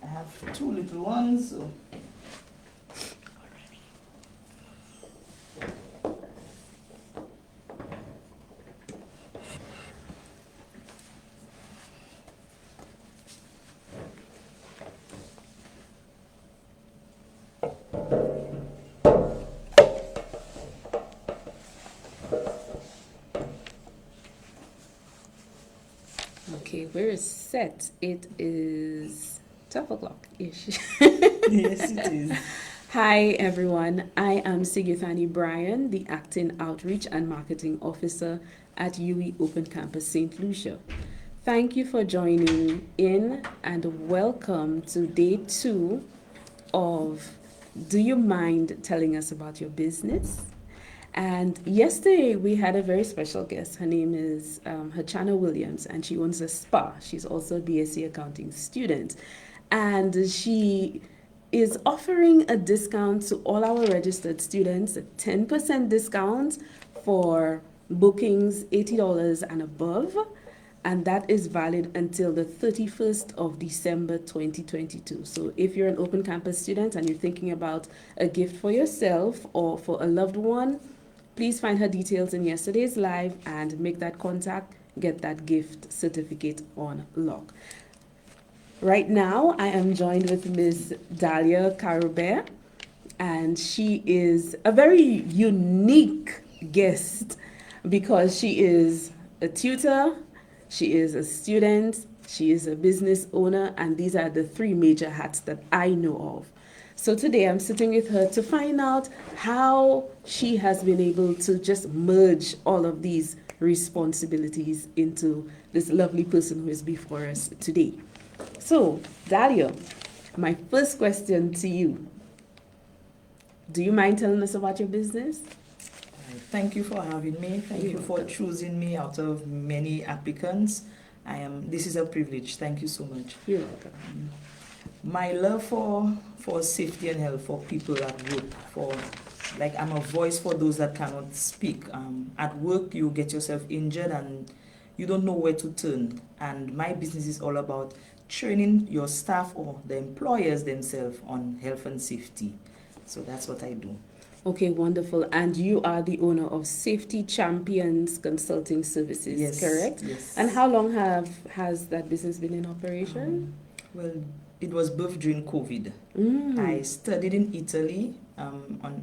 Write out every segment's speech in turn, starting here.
I have two little ones, so. Okay, we're set. It is 12 o'clock-ish. Yes, it is. Hi, everyone. I am Sigithani Bryan, the Acting Outreach and Marketing Officer at UE Open Campus St. Lucia. Thank you for joining in and welcome to day 2 of Do You Mind Telling Us About Your Business? And yesterday we had a very special guest. Her name is Hachana Williams, and she owns a spa. She's also a BSc accounting student. And she is offering a discount to all our registered students, a 10% discount for bookings $80 and above. And that is valid until the 31st of December 2022. So if you're an open campus student and you're thinking about a gift for yourself or for a loved one, please find her details in yesterday's live and make that contact, get that gift certificate on lock. Right now, I am joined with Ms. Dalia Carobere, and she is a very unique guest because she is a tutor, she is a student, she is a business owner, and these are the 3 major hats that I know of. So today I'm sitting with her to find out how she has been able to just merge all of these responsibilities into this lovely person who is before us today. So, Dalia, my first question to you. Do you mind telling us about your business? Thank you for having me. Thank you for choosing me out of many applicants. This is a privilege. Thank you so much. You're welcome. My love for safety and health for people at work, I'm a voice for those that cannot speak. At work, you get yourself injured and you don't know where to turn. And my business is all about training your staff or the employers themselves on health and safety. So that's what I do. Okay, wonderful. And you are the owner of Safety Champions Consulting Services, Yes, correct? Yes. And how long has that business been in operation? Well, it was birthed during COVID. I studied in Italy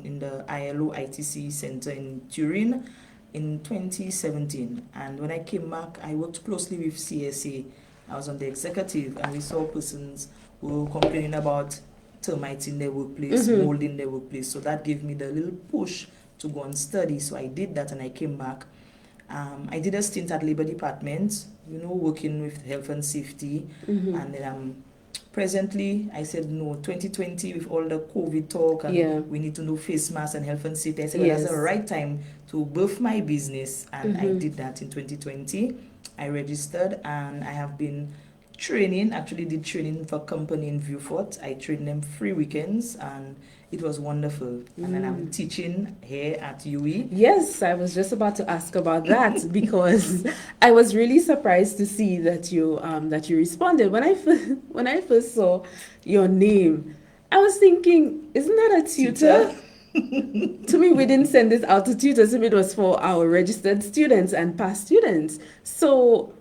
in the ILO ITC Center in Turin in 2017. And when I came back, I worked closely with CSA. I was on the executive, and we saw persons who were complaining about termites in their workplace, mold in their workplace. So that gave me the little push to go and study. So I did that, and I came back. I did a stint at Labor Department, working with health and safety. And then presently, I said, no, 2020 with all the COVID talk, and we need to know face masks and health and safety. I said, that's the right time to birth my business. And I did that in 2020. I registered, and I have been did training for a company in Viewfort. I trained them 3 weekends, and it was wonderful. And then I'm teaching here at UE. Yes, I was just about to ask about that because I was really surprised to see that you responded. When I first saw your name, I was thinking, isn't that a tutor? To me, we didn't send this out to tutors. It was for our registered students and past students. So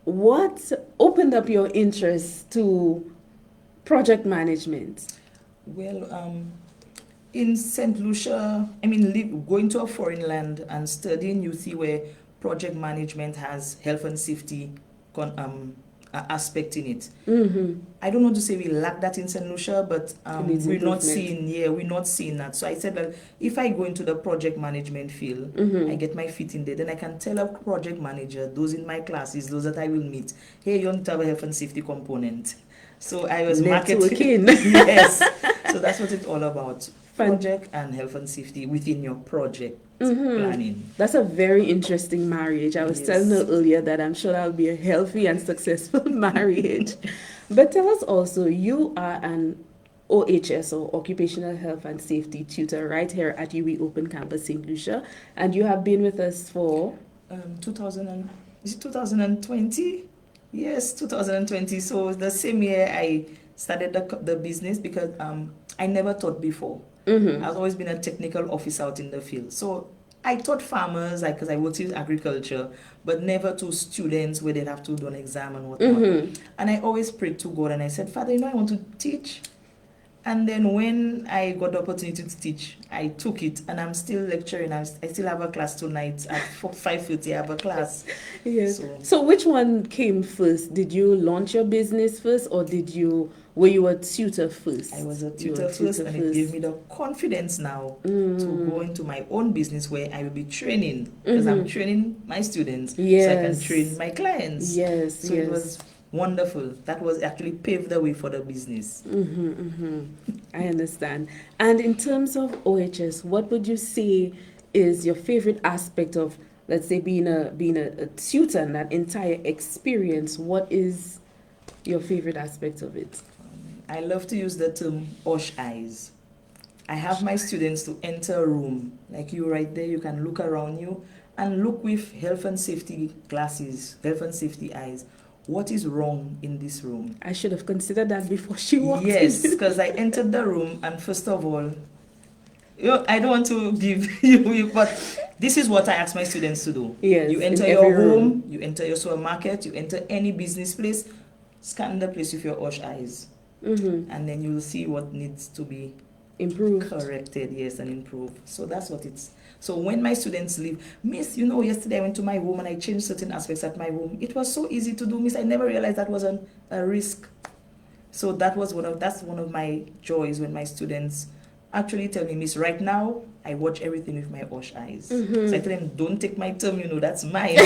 what opened up your interest to project management? Well, in St. Lucia, going to a foreign land and studying, you see where project management has health and safety aspect in it. I don't want to say we lack that in St. Lucia, but we're not seeing that. So I said that if I go into the project management field, I get my feet in there, then I can tell a project manager, those in my classes, those that I will meet, hey, you want to have a health and safety component. So I was marketing. Yes. So that's what it's all about. Project and health and safety within your project planning. That's a very interesting marriage. I was telling her earlier that I'm sure that'll be a healthy and successful marriage. But tell us also, you are an OHS, or Occupational Health and Safety tutor, right here at UE Open Campus St. Lucia, and you have been with us for 2020? Yes, 2020. So the same year I started the business because I never taught before. I've always been a technical officer out in the field. So I taught farmers, because I worked in agriculture, but never to students where they'd have to do an exam and whatnot. And I always prayed to God and I said, Father, I want to teach. And then when I got the opportunity to teach, I took it, and I'm still lecturing. I still have a class tonight at 5:30. I have a class. Yes. So which one came first? Did you launch your business first, or were you a tutor first? I was a tutor first, and it gave me the confidence now to go into my own business where I will be training, because I'm training my students, so I can train my clients. So it was wonderful. That was actually paved the way for the business. I understand. And in terms of OHS, what would you say is your favorite aspect of, let's say, being a tutor and that entire experience? What is your favorite aspect of it? I love to use the term OSH eyes. I have my students to enter a room, like you right there, you can look around you and look with health and safety glasses, health and safety eyes. What is wrong in this room? I should have considered that before she walked in. Yes, because I entered the room, and first of all, I don't want to give you, but this is what I ask my students to do. Yes, you enter your home, you enter your supermarket, you enter any business place, scan the place with your OSH eyes. And then you'll see what needs to be improved, corrected, yes, and improved. So that's what it's. So when my students leave, Miss, yesterday I went to my home and I changed certain aspects at my home. It was so easy to do, Miss. I never realized that was a risk. So that's one of my joys when my students actually tell me, Miss, right now I watch everything with my OSH eyes. So I tell them, don't take my term, that's mine.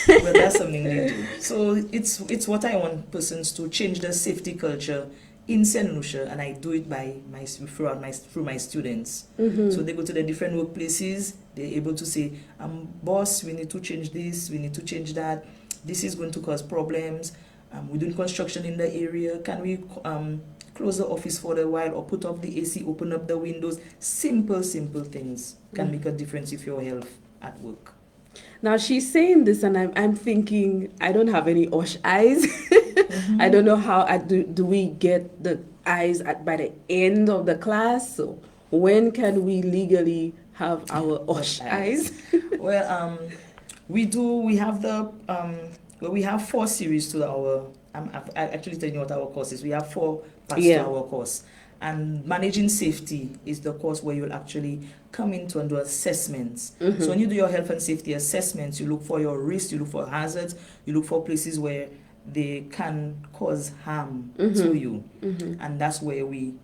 But that's something they do. So it's what I want persons to change the safety culture in St. Lucia, and I do it through my students. So they go to the different workplaces, they're able to say, boss, we need to change this, we need to change that, this is going to cause problems, we're doing construction in the area, can we close the office for a while, or put off the AC, open up the windows. Simple things can make a difference with your health at work. Now she's saying this, and I'm thinking, I don't have any OSH eyes. I don't know how do we get the eyes by the end of the class. So when can we legally have our OSH eyes? Well, we have 4 series to our. I'm actually telling you what our course is. We have 4 parts to our course. And managing safety is the course where you'll actually come into and do assessments. So when you do your health and safety assessments, you look for your risks, you look for hazards, you look for places where they can cause harm to you. And that's where we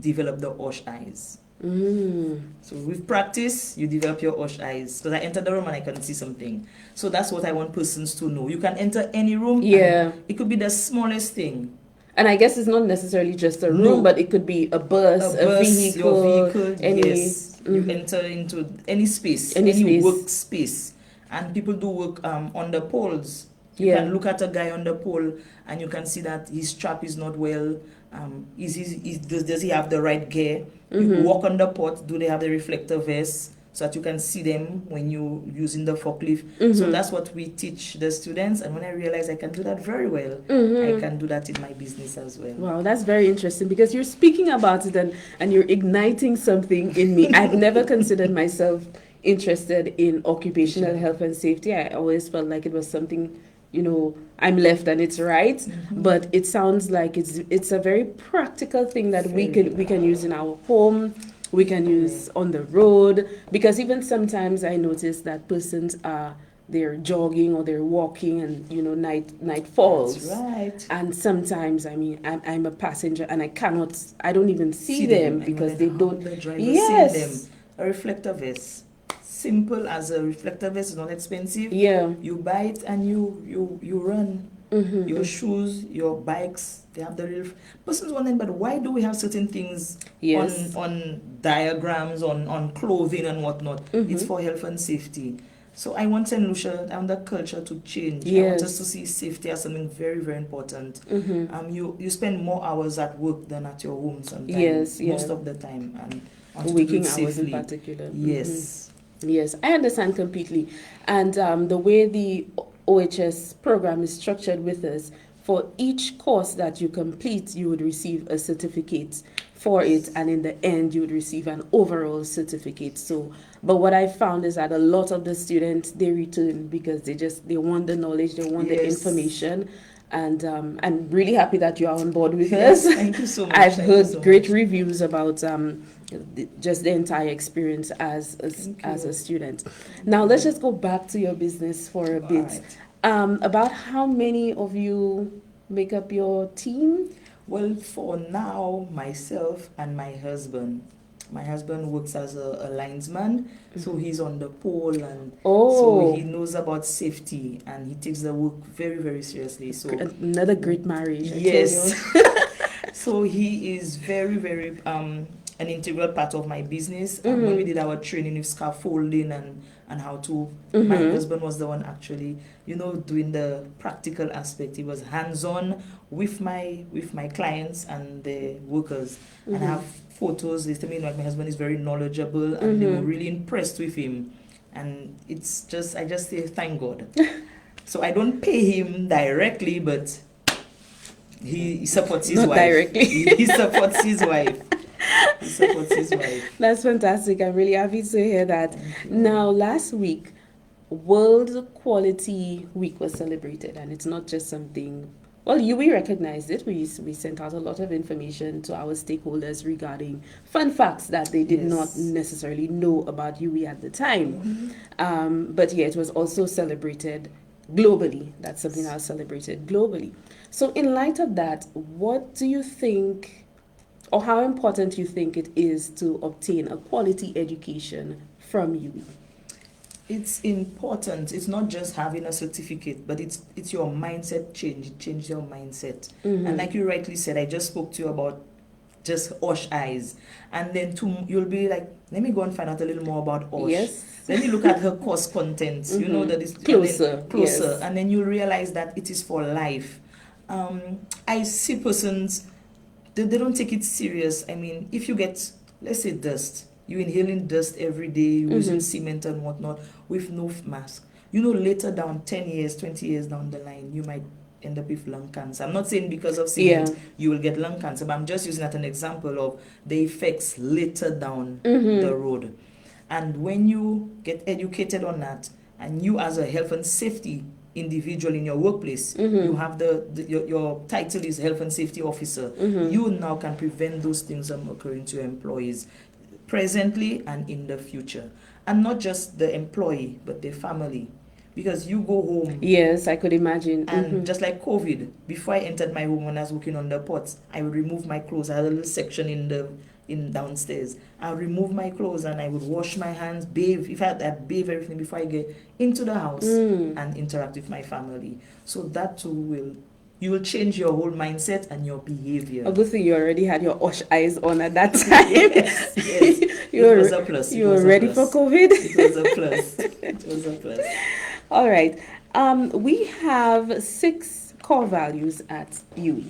develop the OSH eyes. So with practice, you develop your OSH eyes. Because I enter the room and I can see something. So that's what I want persons to know. You can enter any room. Yeah. It could be the smallest thing. And I guess it's not necessarily just a room, but it could be a bus, a vehicle, your vehicle. Yes. You enter into any space, any workspace. And people do work on the poles. You can look at a guy on the pole and you can see that his strap is not well. Does he have the right gear? You walk on the pot. Do they have the reflector vest? So that you can see them when you're using the forklift. So that's what we teach the students. And when I realize I can do that very well, I can do that in my business as well. Wow, that's very interesting, because you're speaking about it and you're igniting something in me. I've never considered myself interested in occupational health and safety. I always felt like it was something, I'm left and it's right. But it sounds like it's a very practical thing that we can use in our home. We can use on the road, because even sometimes I notice that persons they're jogging or they're walking, and night falls. That's right. And sometimes I'm a passenger and I don't even see them because they don't. The driver see them. A reflector vest. Simple as a reflector vest, is not expensive. Yeah. You buy it and you run. Your shoes, your bikes, they have the little persons wondering, but why do we have certain things on diagrams, on clothing and whatnot? It's for health and safety. So I want St. Lucia and the culture to change. I want us to see safety as something very, very important. You spend more hours at work than at your home sometimes. Most of the time, and waking hours in particular. Yes. Yes, I understand completely. And the way the OHS program is structured with us, for each course that you complete, you would receive a certificate for it, and in the end, you would receive an overall certificate. So, but what I found is that a lot of the students, they return because they want the knowledge, they want the information. And I'm really happy that you are on board with us. Thank you so much. I've heard great reviews about just the entire experience as a student. Now let's just go back to your business for a bit. Right. About how many of you make up your team? Well, for now, myself and my husband. My husband works as a linesman, so he's on the pole, and so he knows about safety, and he takes the work very, very seriously. So another great marriage. Yes. So he is very, very an integral part of my business. When we did our training with scaffolding and how to, my husband was the one actually, doing the practical aspect. He was hands-on with my clients and the workers. And I have photos. They tell me like my husband is very knowledgeable, and they were really impressed with him. And it's just, I just say thank God. So I don't pay him directly, but he supports his wife. Not directly. He supports his wife. He supports his wife. That's fantastic. I'm really happy to hear that. Now, last week, World Quality Week was celebrated, and it's not just something. Well, we recognized it. We sent out a lot of information to our stakeholders regarding fun facts that they did not necessarily know about UE at the time. But yeah, it was also celebrated globally. That's something that was celebrated globally. So in light of that, what do you think, or how important do you think it is to obtain a quality education from UE? It's important. It's not just having a certificate, but it's your mindset change. It changes your mindset. And like you rightly said, I just spoke to you about just OSH eyes. And then you'll be like, let me go and find out a little more about OSH. Yes. Then you look at her course content, you know that it's closer. Yes. And then you'll realize that it is for life. I see persons, they don't take it serious. I mean, if you get, let's say, dust, you're inhaling dust every day, using cement and whatnot with no mask. Later down, 10 years, 20 years down the line, you might end up with lung cancer. I'm not saying because of cement you will get lung cancer, but I'm just using that an example of the effects later down the road. And when you get educated on that, and you as a health and safety individual in your workplace, you have your title is health and safety officer. You now can prevent those things from occurring to your employees presently and in the future. And not just the employee, but their family. Because you go home. Yes, I could imagine. And just like COVID, before I entered my home when I was working on the pots, I would remove my clothes. I had a little section in downstairs. I would remove my clothes and I would wash my hands, bathe. If I'd bathe everything before I get into the house and interact with my family. So that too you will change your whole mindset and your behavior. A good thing you already had your OSH eyes on at that time. Yes. It was a plus. You were ready for COVID? It was a plus. It was a plus. All right. We have 6 core values at UE.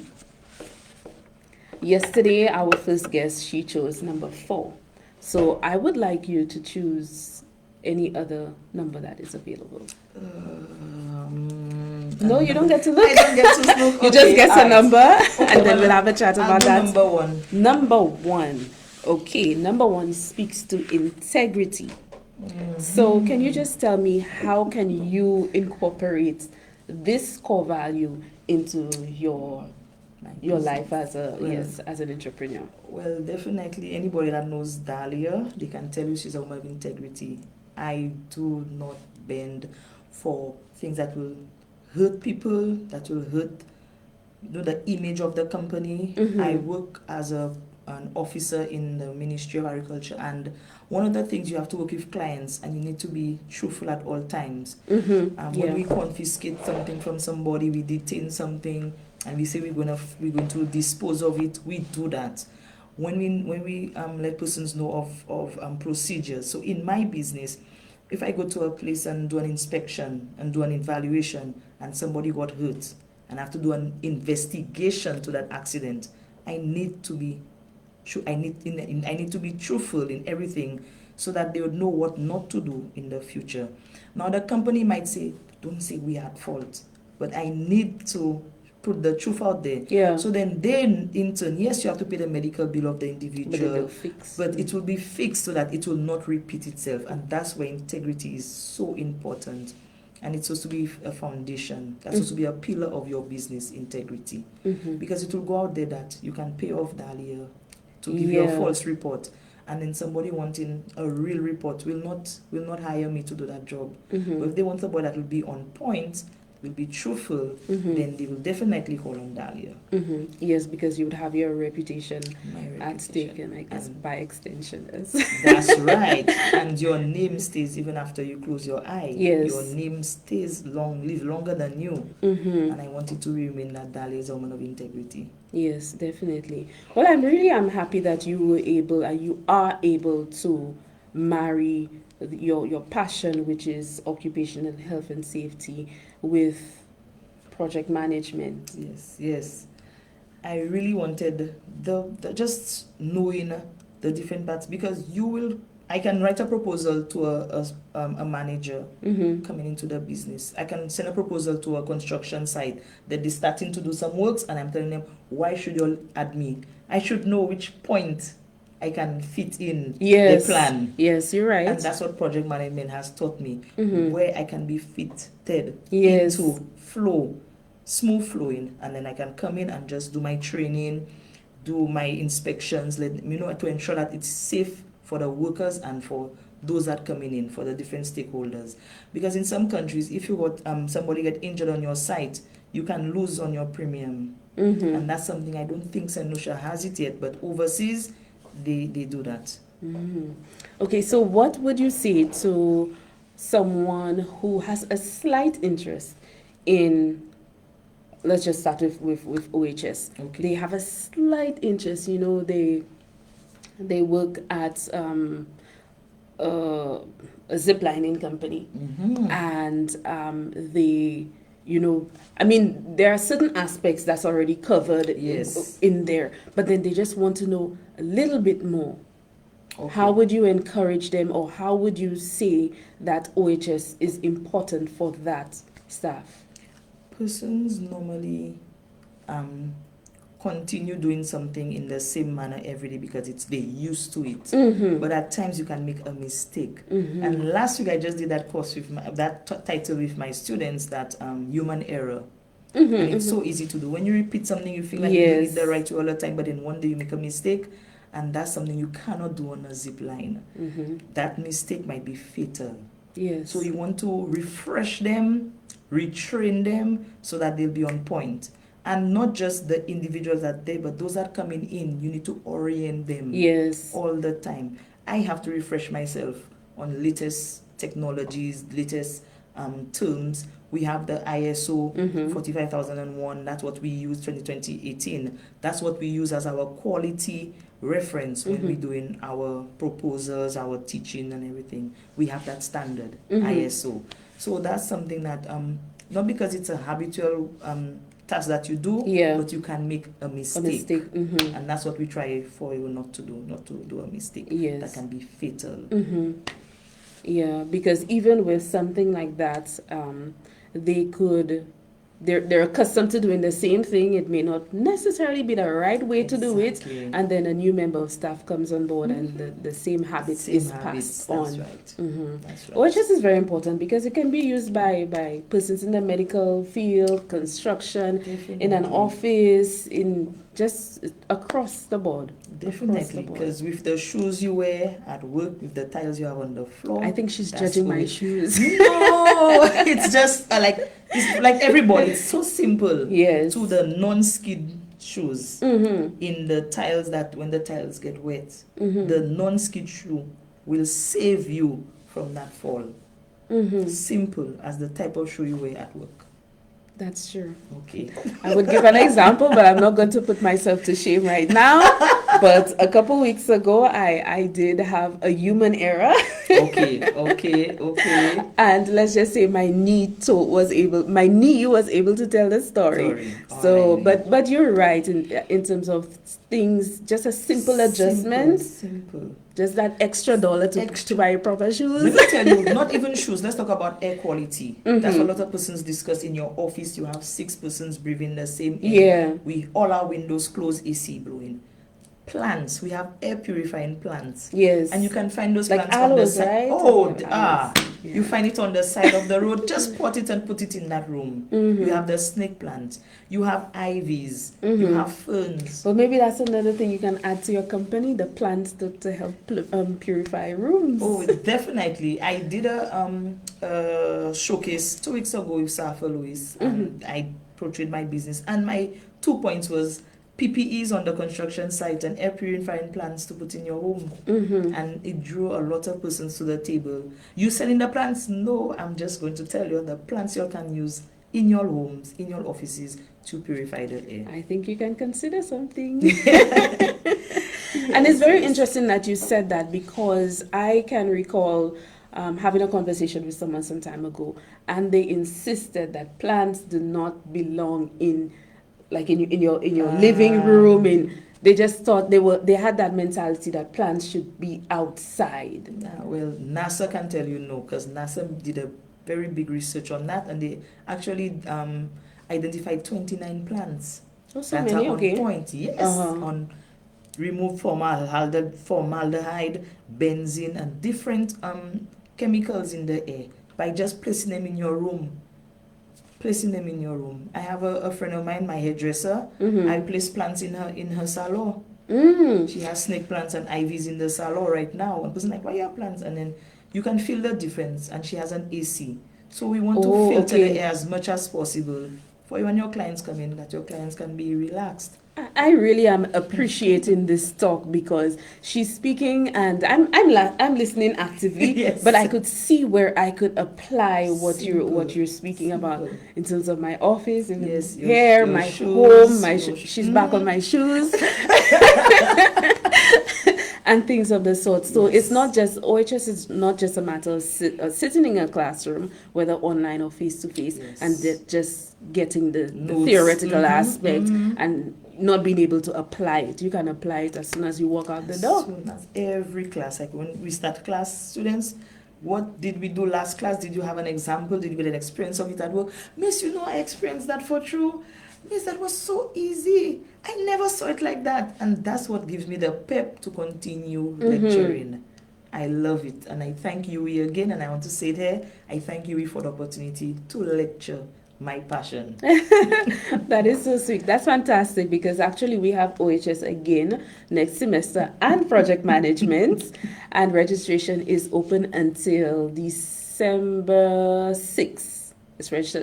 Yesterday, our first guest, she chose number 4. So I would like you to choose any other number that is available. No, you don't get to look. I don't get to look. You just guess a number, and then we'll have a chat about that. Number 1. Number 1. Okay, number 1 speaks to integrity. So can you just tell me how can you incorporate this core value into your life as an entrepreneur? Well, definitely anybody that knows Dalia, they can tell you she's a woman of integrity. I do not bend for things that will hurt people, that will hurt the image of the company. I work as an officer in the Ministry of Agriculture, and one of the things, you have to work with clients and you need to be truthful at all times. When we confiscate something from somebody, we detain something and we say we're going to dispose of it, we do that. When we let persons know of procedures. So in my business, if I go to a place and do an inspection and do an evaluation and somebody got hurt and I have to do an investigation to that accident, I need to be truthful in everything so that they would know what not to do in the future. Now the company might say, don't say we are at fault, but I need to put the truth out there. Yeah. So then they, in turn, yes, you have to pay the medical bill of the But then individual, they'll fix. but it will be fixed so that it will not repeat itself. And that's where integrity is so important. And it's supposed to be a foundation. That's supposed to be a pillar of your business, integrity. Because it will go out there that you can pay off Dalia to give you a false report. And then somebody wanting a real report will not hire me to do that job. But if they want somebody that will be on point, will be truthful, then they will definitely call on Dalia. Yes, because you would have your reputation My at stake, reputation. and I guess by extension is. That's right. And your name stays even after you close your eye. Yes. Your name stays live longer than you. And I want it to remain that Dalia is a woman of integrity. Yes, definitely. Well, I'm happy that you are able to marry your passion, which is occupational health and safety, with project management. Yes. I really wanted the just knowing the different parts, because I can write a proposal to a manager coming into the business. I can send a proposal to a construction site that they're starting to do some works, and I'm telling them, why should you all add me? I should know which point I can fit in the plan. Yes, you're right. And that's what project management has taught me, where I can be fitted Yes. into flow, smooth flowing, and then I can come in and just do my training, do my inspections, to ensure that it's safe for the workers and for those that coming in, for the different stakeholders. Because in some countries, if you got somebody get injured on your site, you can lose on your premium. And that's something I don't think St. Lucia has it yet, but overseas, they do that. Okay, so what would you say to someone who has a slight interest in, let's just start with OHS. Okay. They have a slight interest, they work at a ziplining company, and they, there are certain aspects that's already covered in there, but then they just want to know a little bit more. Okay. How would you encourage them, or how would you say that OHS is important for that staff? Persons normally continue doing something in the same manner every day because they're used to it. But at times you can make a mistake. And last week I just did that course with title with my students, that human error. And it's so easy to do. When you repeat something, you feel like you did the right way all the time, but then one day you make a mistake, and that's something you cannot do on a zip line. That mistake might be fatal. Yes. So you want to refresh them, retrain them so that they'll be on point. And not just the individuals that they, but those that coming in, you need to orient them all the time. I have to refresh myself on latest technologies, latest terms. We have the ISO 45001. That's what we use, 2018. That's what we use as our quality reference when we're doing our proposals, our teaching and everything. We have that standard, ISO. So that's something that, not because it's a habitual task that you do, but you can make a mistake. And that's what we try for you not to do a mistake. That can be fatal. Yeah, because even with something like that, they're accustomed to doing the same thing. It may not necessarily be the right way to do it, and then a new member of staff comes on board, and the same habits is passed on. That's right. OHS is very important because it can be used by persons in the medical field, construction, in an office, in just across the board. Definitely, because with the shoes you wear at work, with the tiles you have on the floor. I think she's judging my shoes. No, it's just it's like everybody. It's so simple. Yes. To the non-skid shoes in the tiles, that when the tiles get wet, the non-skid shoe will save you from that fall. Simple as the type of shoe you wear at work. That's true. Okay. I would give an example, but I'm not going to put myself to shame right now. But a couple weeks ago, I did have a human error. Okay. And let's just say my knee was able to tell the story. So, Alright. but you're right in terms of things, just a simple adjustment, Simple. just that extra dollar to buy proper shoes. Let me tell you, not even shoes. Let's talk about air quality. That's what a lot of persons discuss in your office. You have 6 persons breathing the same air. Yeah. We all our windows closed, AC blowing. Plants. We have air purifying plants. Yes. And you can find those like plants aloes, on the side. right? Oh, Yeah. You find it on the side of the road. Just pot it and put it in that room. You have the snake plant. You have ivies. You have ferns. Well, maybe that's another thing you can add to your company, the plants to help purify rooms. Oh, definitely. I did a showcase 2 weeks ago with Safa Louis, and I portrayed my business. And my 2 points was PPEs on the construction site and air purifying plants to put in your home. And it drew a lot of persons to the table. You selling the plants? No, I'm just going to tell you the plants you can use in your homes, in your offices to purify the air. I think you can consider something. And it's very interesting that you said that, because I can recall having a conversation with someone some time ago, and they insisted that plants do not belong in your living room. And they just thought they had that mentality that plants should be outside. Well, NASA can tell you no, because NASA did a very big research on that, and they actually identified 29 plants that are on point. Yes, on remove formaldehyde, benzene, and different chemicals in the air by just placing them in your room. I have a friend of mine, my hairdresser. I place plants in her salon. She has snake plants and ivies in the salon right now. And person like, why you have plants? And then you can feel the difference. And she has an AC. So we want to filter the air as much as possible for when your clients come in, that your clients can be relaxed. I really am appreciating this talk, because she's speaking and I'm listening actively. Yes. But I could see where I could apply what you're speaking about in terms of my office, and hair, my shoes, home, she's back on my shoes. And things of the sort. So it's not just, OHS is not just a matter of sitting in a classroom, whether online or face-to-face, and just getting the theoretical aspect and not being able to apply it. You can apply it as soon as you walk out the door. As soon as every class, like when we start class, students, what did we do last class? Did you have an example? Did you get an experience of it at work? Miss, I experienced that for true. Miss, that was so easy. I never saw it like that. And that's what gives me the pep to continue lecturing. I love it. And I thank you again. And I want to say it here, I thank you for the opportunity to lecture my passion. That is so sweet. That's fantastic, because actually we have OHS again next semester and project management, and registration is open until December 6th.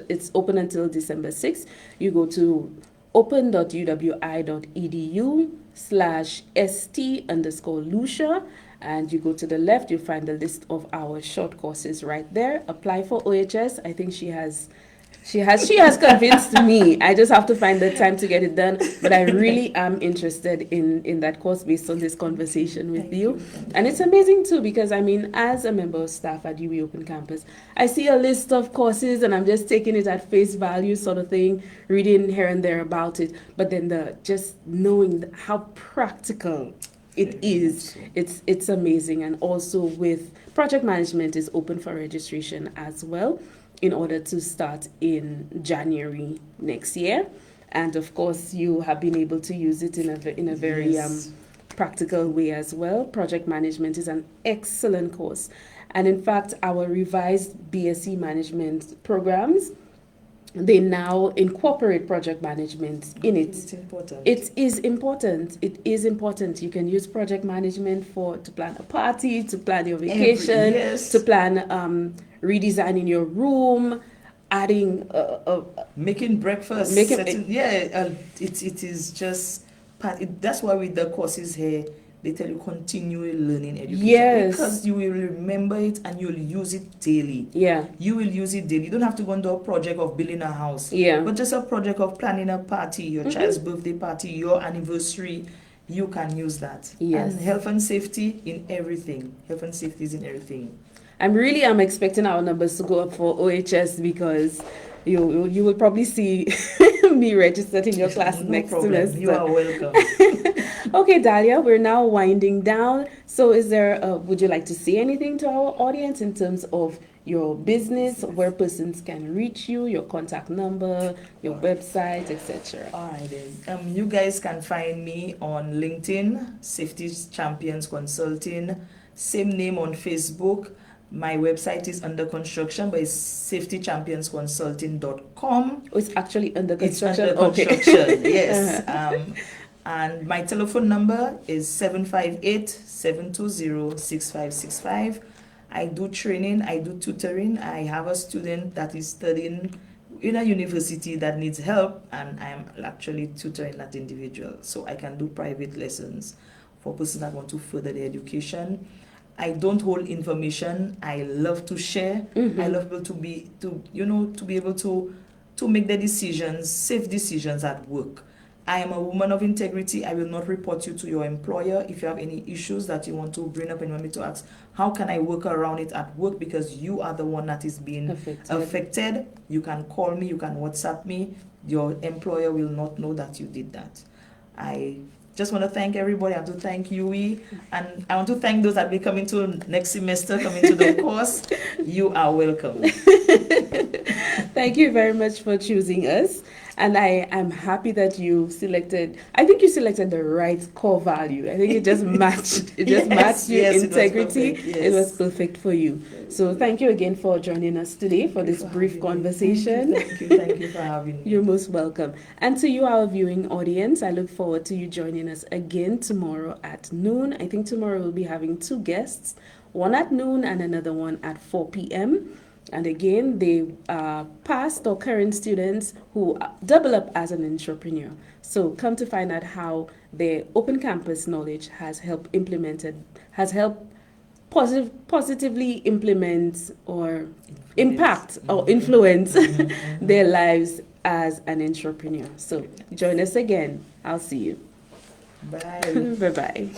It's open until December 6th. You go to open.uwi.edu/st_Lucia, and you go to the left, you'll find the list of our short courses right there. Apply for OHS. I think she has convinced me. I just have to find the time to get it done. But I really am interested in that course based on this conversation with you. And it's amazing too, because as a member of staff at UWI Open Campus, I see a list of courses and I'm just taking it at face value sort of thing, reading here and there about it. But then just knowing how practical it is, it's amazing. And also with project management is open for registration as well, in order to start in January next year. And of course, you have been able to use it in a very practical way as well. Project management is an excellent course. And in fact, our revised BSc management programs, they now incorporate project management in it. It's important. It is important. It is important. You can use project management to plan a party, to plan your vacation, to plan redesigning your room, adding making breakfast, it is just part. That's why with the courses here, they tell you continue learning education, because you will remember it and you'll use it daily. You will use it daily. You don't have to go into a project of building a house, but just a project of planning a party, your child's birthday party, your anniversary. you can use that. Yes. And health and safety in everything. Health and safety is in everything. I'm expecting our numbers to go up for OHS because you will probably see me registered in your class No next problem. semester. You are welcome. Okay, Dalia, we're now winding down. So would you like to say anything to our audience in terms of your business, where persons can reach you, your contact number, your website, etc.? All right then. You guys can find me on LinkedIn, Safety Champions Consulting. Same name on Facebook. My website is under construction, but it's safetychampionsconsulting.com. Oh, it's actually under construction? It's under construction, yes. Uh-huh. And my telephone number is 758-720-6565. I do training, I do tutoring. I have a student that is studying in a university that needs help, and I am actually tutoring that individual. So I can do private lessons for persons that want to further their education. I don't hold information. I love to share. I love people to be able to make the decisions, safe decisions at work. I am a woman of integrity. I will not report you to your employer. If you have any issues that you want to bring up and want me to ask, how can I work around it at work, because you are the one that is being affected. You can call me, you can WhatsApp me. Your employer will not know that you did that. I just want to thank everybody. I want to thank Yui, and I want to thank those that will be coming to next semester, coming to the course. You are welcome. Thank you very much for choosing us. And I am happy that you selected the right core value. I think it just matched. It just matched your integrity. It was perfect for you. So thank you again for joining us today for this brief conversation. Thank you for having me. You're most welcome. And to you, our viewing audience, I look forward to you joining us again tomorrow at noon. I think tomorrow we'll be having 2 guests, one at noon and another one at 4 p.m. And again, they are past or current students who double up as an entrepreneur. So come to find out how their open campus knowledge has helped positively implement or impact or influence their lives as an entrepreneur. So join us again. I'll see you. Bye. Bye-bye.